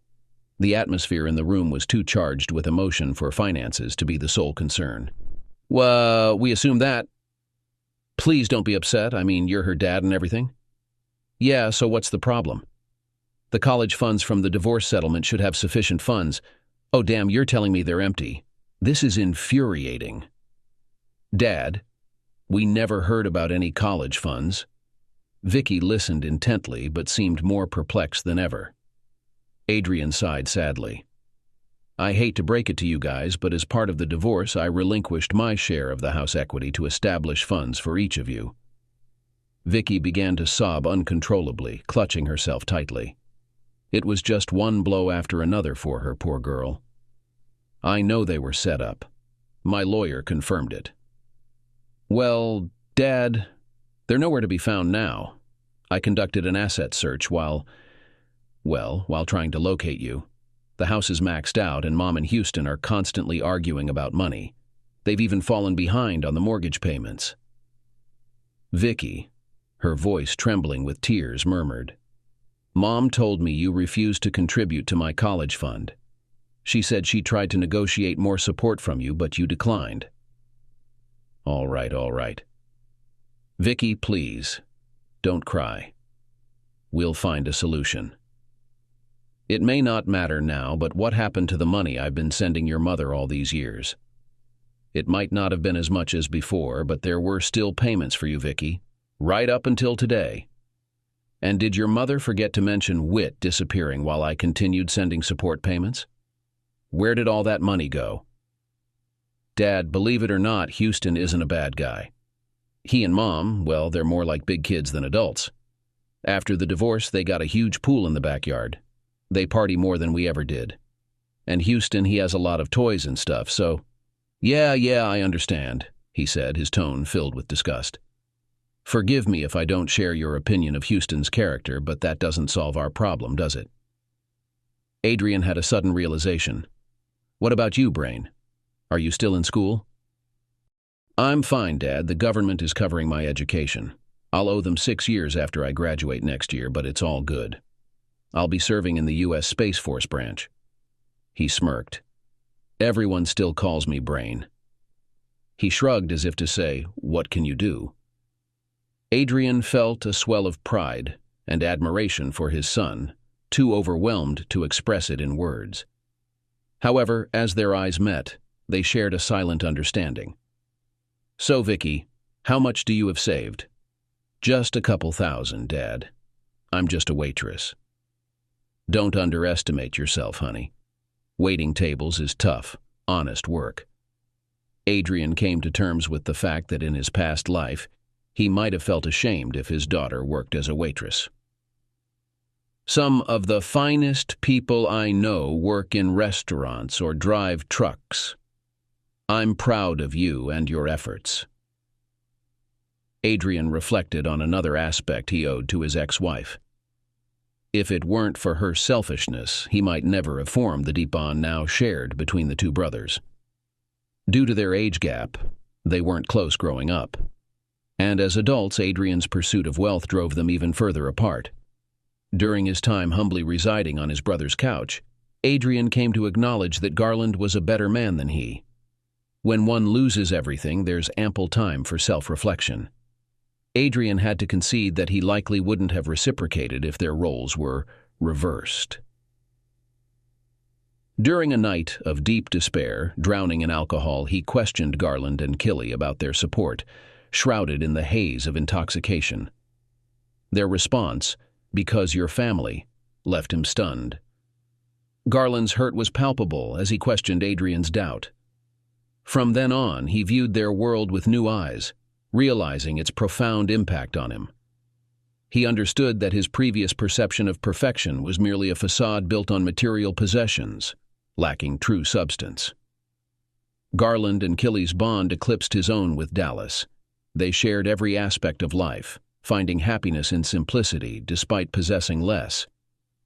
The atmosphere in the room was too charged with emotion for finances to be the sole concern. Well, we assume that. Please don't be upset. I mean, you're her dad and everything. Yeah, so what's the problem? The college funds from the divorce settlement should have sufficient funds. Oh, damn, you're telling me they're empty. This is infuriating. Dad, We never heard about any college funds. Vicky listened intently but seemed more perplexed than ever. Adrian sighed sadly. I hate to break it to you guys, but as part of the divorce, I relinquished my share of the house equity to establish funds for each of you. Vicky began to sob uncontrollably, clutching herself tightly. It was just one blow after another for her, poor girl. I know they were set up. My lawyer confirmed it. Well, Dad, they're nowhere to be found now. I conducted an asset search while trying to locate you. The house is maxed out and Mom and Houston are constantly arguing about money. They've even fallen behind on the mortgage payments. Vicky, her voice trembling with tears, murmured, Mom told me you refused to contribute to my college fund. She said she tried to negotiate more support from you, but you declined. All right. Vicky, please, don't cry. We'll find a solution. It may not matter now, but what happened to the money I've been sending your mother all these years? It might not have been as much as before, but there were still payments for you, Vicky, right up until today. And did your mother forget to mention Whit disappearing while I continued sending support payments? Where did all that money go? Dad, believe it or not, Houston isn't a bad guy. He and Mom, well, they're more like big kids than adults. After the divorce, they got a huge pool in the backyard. They party more than we ever did. And Houston, he has a lot of toys and stuff, so... Yeah, I understand, he said, his tone filled with disgust. Forgive me if I don't share your opinion of Houston's character, but that doesn't solve our problem, does it? Adrian had a sudden realization. What about you, Brain? Are you still in school? I'm fine, Dad. The government is covering my education. I'll owe them 6 years after I graduate next year, but it's all good. I'll be serving in the U.S. Space Force branch. He smirked. Everyone still calls me Brain. He shrugged as if to say, what can you do? Adrian felt a swell of pride and admiration for his son, too overwhelmed to express it in words. However, as their eyes met, they shared a silent understanding. So, Vicky, how much do you have saved? Just a couple thousand, Dad. I'm just a waitress. Don't underestimate yourself, honey. Waiting tables is tough, honest work. Adrian came to terms with the fact that in his past life, he might have felt ashamed if his daughter worked as a waitress. Some of the finest people I know work in restaurants or drive trucks. I'm proud of you and your efforts. Adrian reflected on another aspect he owed to his ex-wife. If it weren't for her selfishness, he might never have formed the deep bond now shared between the two brothers. Due to their age gap, they weren't close growing up. And as adults, Adrian's pursuit of wealth drove them even further apart. During his time humbly residing on his brother's couch, Adrian came to acknowledge that Garland was a better man than he. When one loses everything, there's ample time for self-reflection. Adrian had to concede that he likely wouldn't have reciprocated if their roles were reversed. During a night of deep despair, drowning in alcohol, he questioned Garland and Killy about their support, shrouded in the haze of intoxication. Their response, because your family, left him stunned. Garland's hurt was palpable as he questioned Adrian's doubt. From then on, he viewed their world with new eyes, realizing its profound impact on him. He understood that his previous perception of perfection was merely a facade built on material possessions, lacking true substance. Garland and Killy's bond eclipsed his own with Dallas. They shared every aspect of life, finding happiness in simplicity despite possessing less.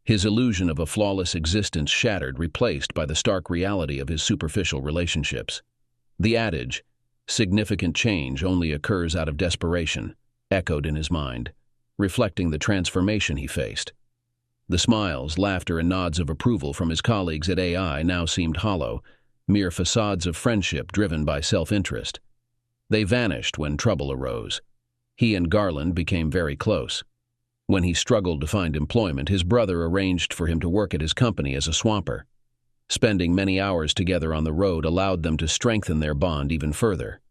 His illusion of a flawless existence shattered, replaced by the stark reality of his superficial relationships. The adage, significant change only occurs out of desperation, echoed in his mind, reflecting the transformation he faced. The smiles, laughter, and nods of approval from his colleagues at AI now seemed hollow, mere facades of friendship driven by self-interest. They vanished when trouble arose. He and Garland became very close. When he struggled to find employment, his brother arranged for him to work at his company as a swamper. Spending many hours together on the road allowed them to strengthen their bond even further.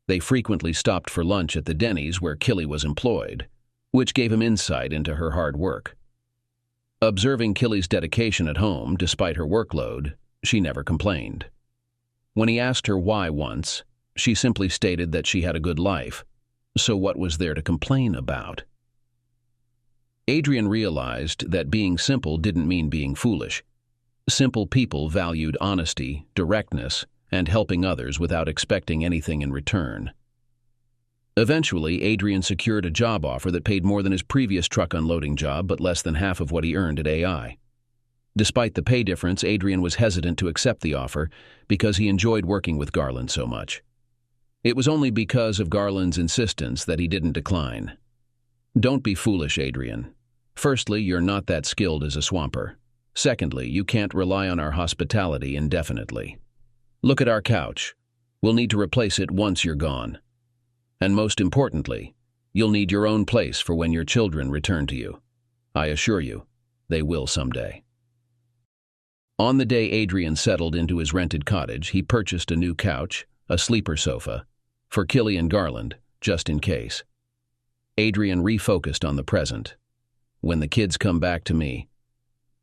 They frequently stopped for lunch at the Denny's where Killy was employed, which gave him insight into her hard work. Observing Killy's dedication at home, despite her workload, she never complained. When he asked her why once, she simply stated that she had a good life, so what was there to complain about? Adrian realized that being simple didn't mean being foolish. Simple people valued honesty, directness, and helping others without expecting anything in return. Eventually, Adrian secured a job offer that paid more than his previous truck unloading job but less than half of what he earned at AI. Despite the pay difference, Adrian was hesitant to accept the offer because he enjoyed working with Garland so much. It was only because of Garland's insistence that he didn't decline. Don't be foolish, Adrian. Firstly, you're not that skilled as a swamper. Secondly, you can't rely on our hospitality indefinitely. Look at our couch. We'll need to replace it once you're gone. And most importantly, you'll need your own place for when your children return to you. I assure you, they will someday. On the day Adrian settled into his rented cottage, he purchased a new couch, a sleeper sofa, for Killy and Garland, just in case. Adrian refocused on the present. When the kids come back to me,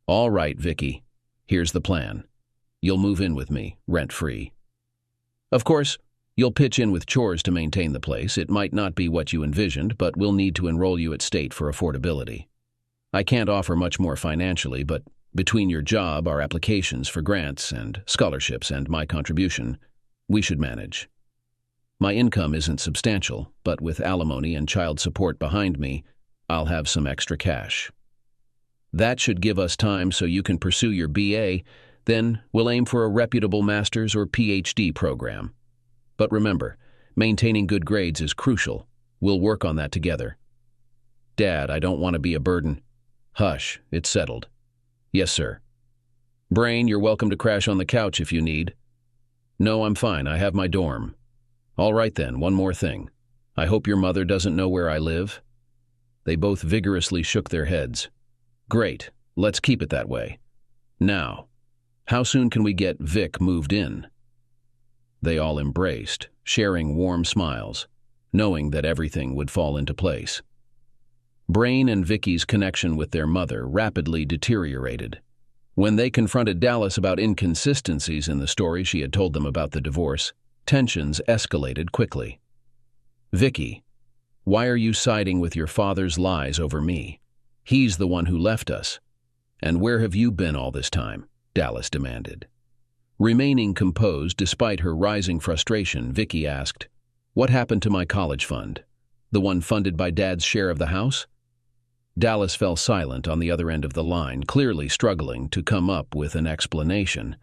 all right, Vicky, here's the plan. You'll move in with me, rent-free. Of course, you'll pitch in with chores to maintain the place. It might not be what you envisioned, but we'll need to enroll you at state for affordability. I can't offer much more financially, but between your job, our applications for grants and scholarships, and my contribution, we should manage. My income isn't substantial, but with alimony and child support behind me, I'll have some extra cash. That should give us time so you can pursue your BA, then we'll aim for a reputable master's or PhD program. But remember, maintaining good grades is crucial. We'll work on that together. Dad, I don't want to be a burden. Hush, it's settled. Yes, sir. Brain, you're welcome to crash on the couch if you need. No, I'm fine. I have my dorm. All right then, one more thing. I hope your mother doesn't know where I live. They both vigorously shook their heads. Great, let's keep it that way. Now, how soon can we get Vic moved in? They all embraced, sharing warm smiles, knowing that everything would fall into place. Brain and Vicky's connection with their mother rapidly deteriorated. When they confronted Dallas about inconsistencies in the story she had told them about the divorce, tensions escalated quickly. Vicky, why are you siding with your father's lies over me? He's the one who left us. And where have you been all this time? Dallas demanded. Remaining composed despite her rising frustration, Vicky asked, What happened to my college fund? The one funded by Dad's share of the house? Dallas fell silent on the other end of the line, clearly struggling to come up with an explanation.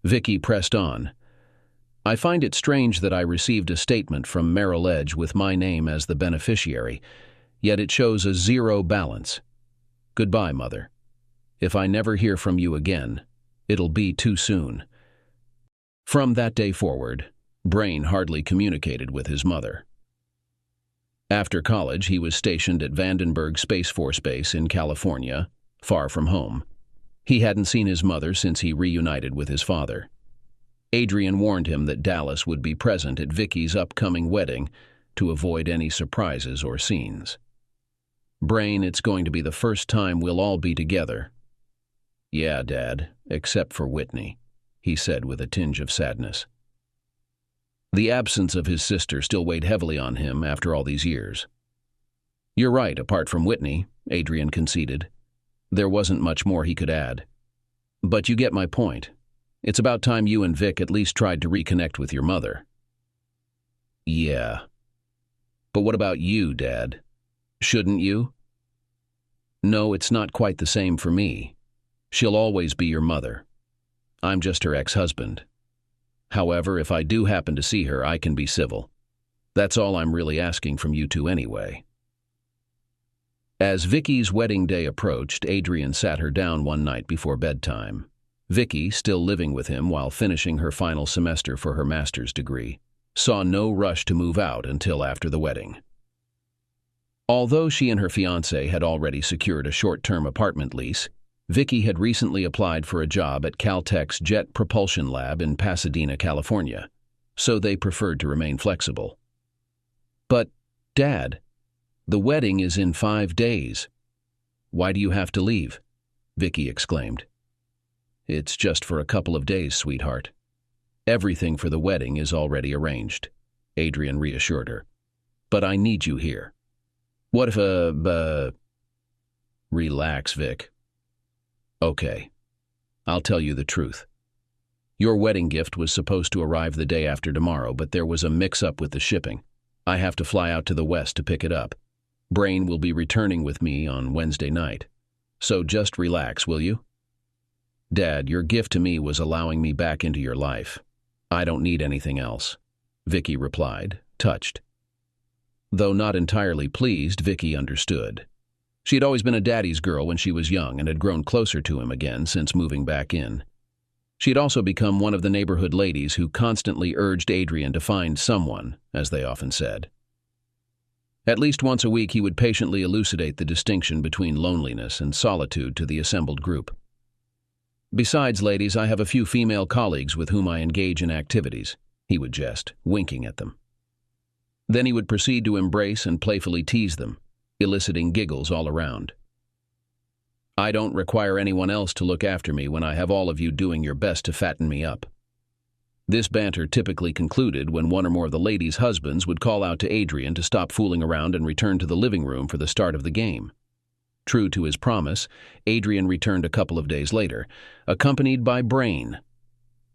Vicky pressed on. I find it strange that I received a statement from Merrill Edge with my name as the beneficiary, yet it shows a zero balance. Goodbye, Mother. If I never hear from you again, it'll be too soon. From that day forward, Brain hardly communicated with his mother. After college, he was stationed at Vandenberg Space Force Base in California, far from home. He hadn't seen his mother since he reunited with his father. Adrian warned him that Dallas would be present at Vicky's upcoming wedding to avoid any surprises or scenes. Brain, it's going to be the first time we'll all be together. Yeah, Dad, except for Whitney, he said with a tinge of sadness. The absence of his sister still weighed heavily on him after all these years. You're right, apart from Whitney, Adrian conceded. There wasn't much more he could add. But you get my point. It's about time you and Vic at least tried to reconnect with your mother. Yeah. But what about you, Dad? Shouldn't you? No, it's not quite the same for me. She'll always be your mother. I'm just her ex-husband. However, if I do happen to see her, I can be civil. That's all I'm really asking from you two anyway. As Vicky's wedding day approached, Adrian sat her down one night before bedtime. Vicky, still living with him while finishing her final semester for her master's degree, saw no rush to move out until after the wedding. Although she and her fiancé had already secured a short-term apartment lease, Vicky had recently applied for a job at Caltech's Jet Propulsion Lab in Pasadena, California. so they preferred to remain flexible. "But, Dad, the wedding is in 5 days. Why do you have to leave?" Vicky exclaimed. "It's just for a couple of days, sweetheart. Everything for the wedding is already arranged," Adrian reassured her. "But I need you here." "What if Relax, Vic. Okay, I'll tell you the truth. Your wedding gift was supposed to arrive the day after tomorrow, but there was a mix-up with the shipping. I have to fly out to the west to pick it up. Brain will be returning with me on Wednesday night. So just relax, will you? Dad, your gift to me was allowing me back into your life. I don't need anything else," Vicky replied, touched. Though not entirely pleased, Vicky understood. She had always been a daddy's girl when she was young and had grown closer to him again since moving back in. She had also become one of the neighborhood ladies who constantly urged Adrian to find someone, as they often said. At least once a week he would patiently elucidate the distinction between loneliness and solitude to the assembled group. "Besides, ladies, I have a few female colleagues with whom I engage in activities," he would jest, winking at them. Then he would proceed to embrace and playfully tease them, eliciting giggles all around. "I don't require anyone else to look after me when I have all of you doing your best to fatten me up." This banter typically concluded when one or more of the ladies' husbands would call out to Adrian to stop fooling around and return to the living room for the start of the game. True to his promise, Adrian returned a couple of days later, accompanied by Brain.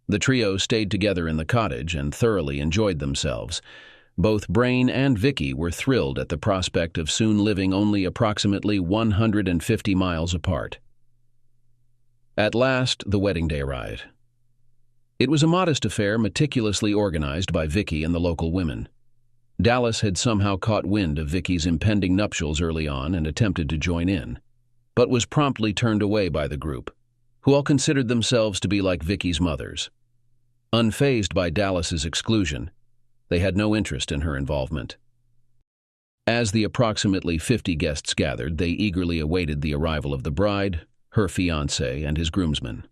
The trio stayed together in the cottage and thoroughly enjoyed themselves. Both Brain and Vicky were thrilled at the prospect of soon living only approximately 150 miles apart. At last, the wedding day arrived. It was a modest affair meticulously organized by Vicky and the local women. Dallas had somehow caught wind of Vicky's impending nuptials early on and attempted to join in, but was promptly turned away by the group, who all considered themselves to be like Vicky's mothers. Unfazed by Dallas's exclusion, they had no interest in her involvement. As the approximately 50 guests gathered, they eagerly awaited the arrival of the bride, her fiancé, and his groomsmen.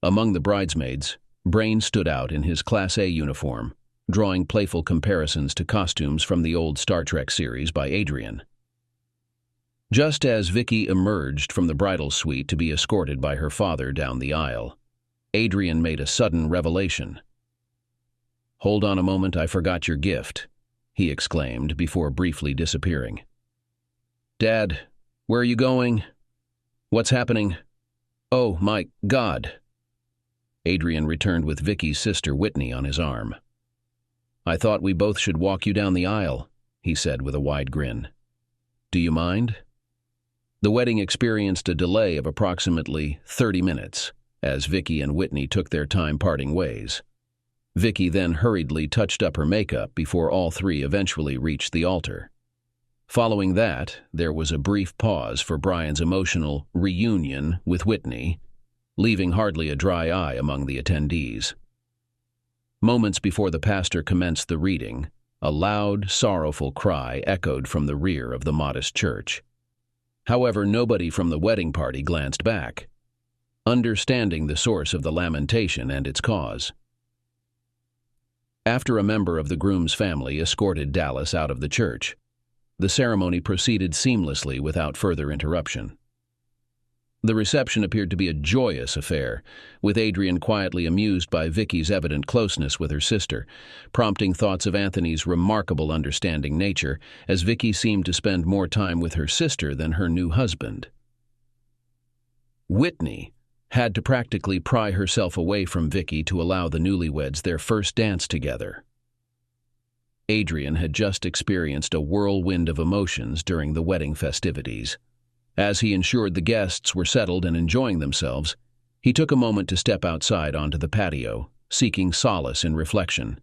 Among the bridesmaids, Brain stood out in his Class A uniform, drawing playful comparisons to costumes from the old Star Trek series by Adrian. Just as Vicky emerged from the bridal suite to be escorted by her father down the aisle, Adrian made a sudden revelation. "Hold on a moment, I forgot your gift," he exclaimed before briefly disappearing. "Dad, where are you going? What's happening? Oh, my God." Adrian returned with Vicky's sister Whitney on his arm. "I thought we both should walk you down the aisle," he said with a wide grin. "Do you mind?" The wedding experienced a delay of approximately 30 minutes, as Vicky and Whitney took their time parting ways. Vicky then hurriedly touched up her makeup before all three eventually reached the altar. Following that, there was a brief pause for Brian's emotional reunion with Whitney, leaving hardly a dry eye among the attendees. Moments before the pastor commenced the reading, a loud, sorrowful cry echoed from the rear of the modest church. However, nobody from the wedding party glanced back, understanding the source of the lamentation and its cause. After a member of the groom's family escorted Dallas out of the church, the ceremony proceeded seamlessly without further interruption. The reception appeared to be a joyous affair, with Adrian quietly amused by Vicky's evident closeness with her sister, prompting thoughts of Anthony's remarkable understanding nature, as Vicky seemed to spend more time with her sister than her new husband. Whitney had to practically pry herself away from Vicky to allow the newlyweds their first dance together. Adrian had just experienced a whirlwind of emotions during the wedding festivities. As he ensured the guests were settled and enjoying themselves, he took a moment to step outside onto the patio, seeking solace in reflection.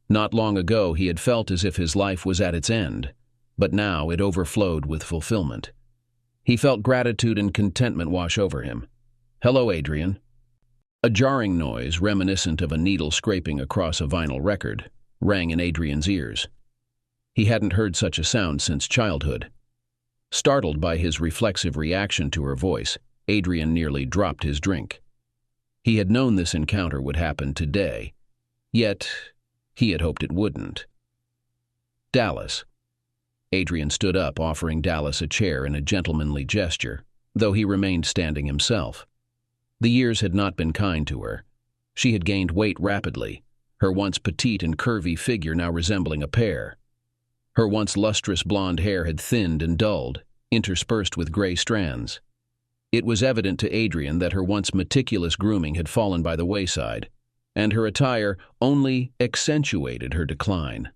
Not long ago he had felt as if his life was at its end, but now it overflowed with fulfillment. He felt gratitude and contentment wash over him. "Hello, Adrian." A jarring noise, reminiscent of a needle scraping across a vinyl record, rang in Adrian's ears. He hadn't heard such a sound since childhood. Startled by his reflexive reaction to her voice, Adrian nearly dropped his drink. He had known this encounter would happen today, Yet, he had hoped it wouldn't. Dallas. Adrian stood up, offering Dallas a chair in a gentlemanly gesture, though he remained standing himself. The years had not been kind to her. She had gained weight rapidly, her once petite and curvy figure now resembling a pear. Her once lustrous blonde hair had thinned and dulled, interspersed with gray strands. It was evident to Adrian that her once meticulous grooming had fallen by the wayside, and her attire only accentuated her decline.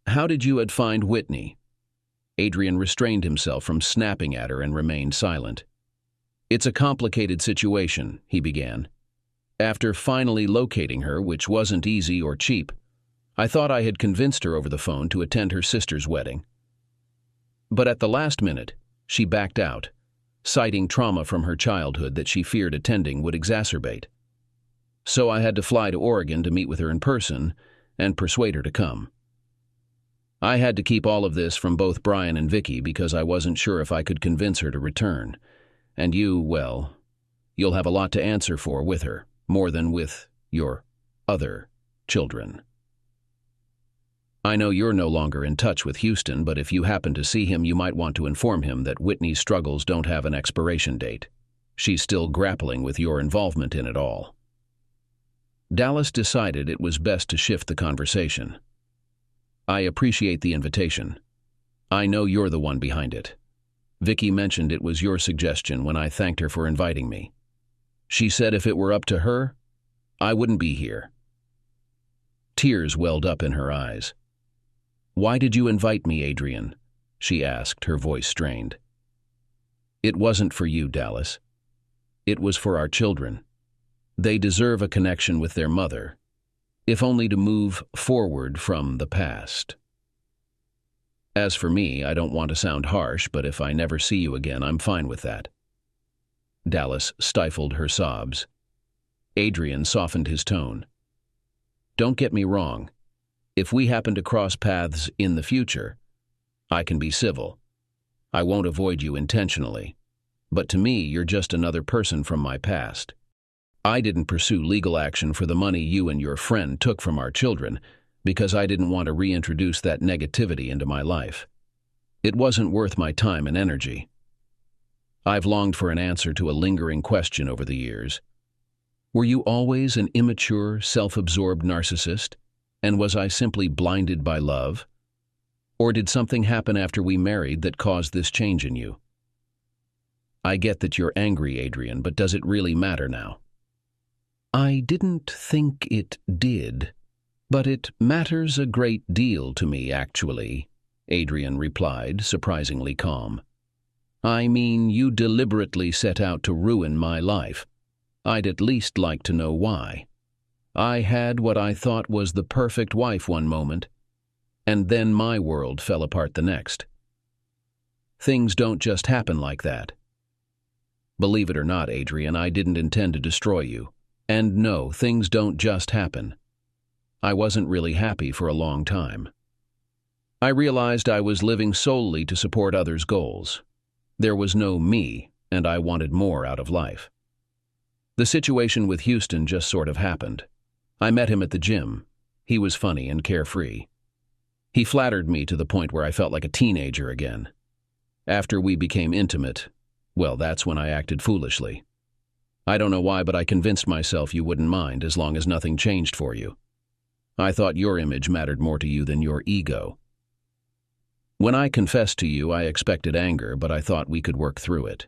"How did you find Whitney?" Adrian restrained himself from snapping at her and remained silent. "It's a complicated situation," he began. "After finally locating her, which wasn't easy or cheap, I thought I had convinced her over the phone to attend her sister's wedding. But at the last minute, she backed out, citing trauma from her childhood that she feared attending would exacerbate. So I had to fly to Oregon to meet with her in person and persuade her to come. I had to keep all of this from both Brian and Vicky because I wasn't sure if I could convince her to return. And you, well, you'll have a lot to answer for with her, more than with your other children. I know you're no longer in touch with Houston, but if you happen to see him, you might want to inform him that Whitney's struggles don't have an expiration date. She's still grappling with your involvement in it all." Dallas decided it was best to shift the conversation. "I appreciate the invitation. I know you're the one behind it. Vicky mentioned it was your suggestion when I thanked her for inviting me. She said if it were up to her, I wouldn't be here." Tears welled up in her eyes. "Why did you invite me, Adrian?" she asked, her voice strained. "It wasn't for you, Dallas. It was for our children. They deserve a connection with their mother, if only to move forward from the past. As for me, I don't want to sound harsh, but if I never see you again, I'm fine with that." Dallas stifled her sobs. Adrian softened his tone. "Don't get me wrong. If we happen to cross paths in the future, I can be civil. I won't avoid you intentionally. But to me, you're just another person from my past. I didn't pursue legal action for the money you and your friend took from our children because I didn't want to reintroduce that negativity into my life. It wasn't worth my time and energy. I've longed for an answer to a lingering question over the years. Were you always an immature, self-absorbed narcissist? And was I simply blinded by love? Or did something happen after we married that caused this change in you? I get that you're angry, Adrian, but does it really matter now?" "I didn't think it did, but it matters a great deal to me, actually," Adrian replied, surprisingly calm. "I mean, you deliberately set out to ruin my life. I'd at least like to know why. I had what I thought was the perfect wife one moment, and then my world fell apart the next. Things don't just happen like that. Believe it or not, Adrian, I didn't intend to destroy you. And no, things don't just happen. I wasn't really happy for a long time. I realized I was living solely to support others' goals. There was no me, and I wanted more out of life. The situation with Houston just sort of happened. I met him at the gym. He was funny and carefree. He flattered me to the point where I felt like a teenager again. After we became intimate, well, that's when I acted foolishly. I don't know why, but I convinced myself you wouldn't mind as long as nothing changed for you. I thought your image mattered more to you than your ego. When I confessed to you, I expected anger, but I thought we could work through it.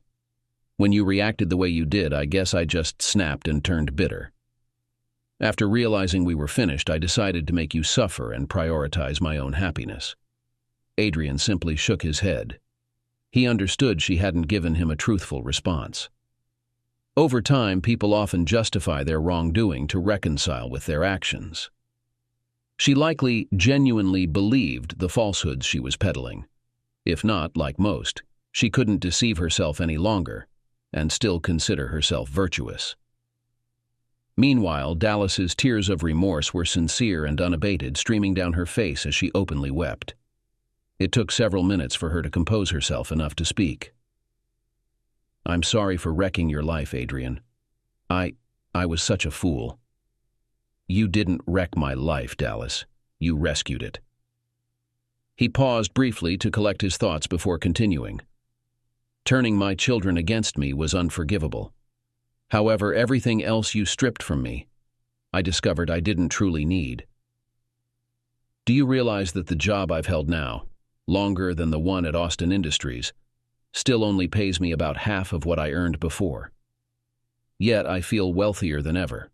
When you reacted the way you did, I guess I just snapped and turned bitter. After realizing we were finished, I decided to make you suffer and prioritize my own happiness." Adrian simply shook his head. He understood she hadn't given him a truthful response. Over time, people often justify their wrongdoing to reconcile with their actions. She likely genuinely believed the falsehoods she was peddling. If not, like most, she couldn't deceive herself any longer and still consider herself virtuous. Meanwhile, Dallas's tears of remorse were sincere and unabated, streaming down her face as she openly wept. It took several minutes for her to compose herself enough to speak. "I'm sorry for wrecking your life, Adrian. I was such a fool." You didn't wreck my life, Dallas. You rescued it. He paused briefly to collect his thoughts before continuing. Turning my children against me was unforgivable. However, everything else you stripped from me, I discovered I didn't truly need. Do you realize that the job I've held now, longer than the one at Austin Industries, still only pays me about half of what I earned before? Yet I feel wealthier than ever.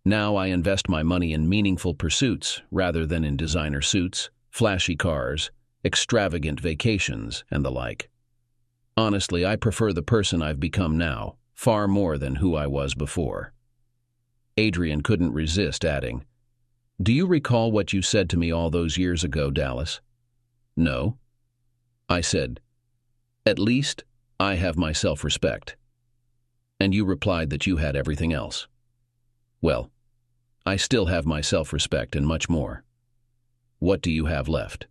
Now I invest my money in meaningful pursuits rather than in designer suits, flashy cars, extravagant vacations, and the like. Honestly, I prefer the person I've become now, far more than who I was before. Adrian couldn't resist adding, "Do you recall what you said to me all those years ago, Dallas?" "No." I said, "At least I have my self-respect." And you replied that you had everything else. Well, I still have my self-respect and much more. What do you have left?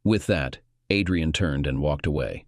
With that, Adrian turned and walked away.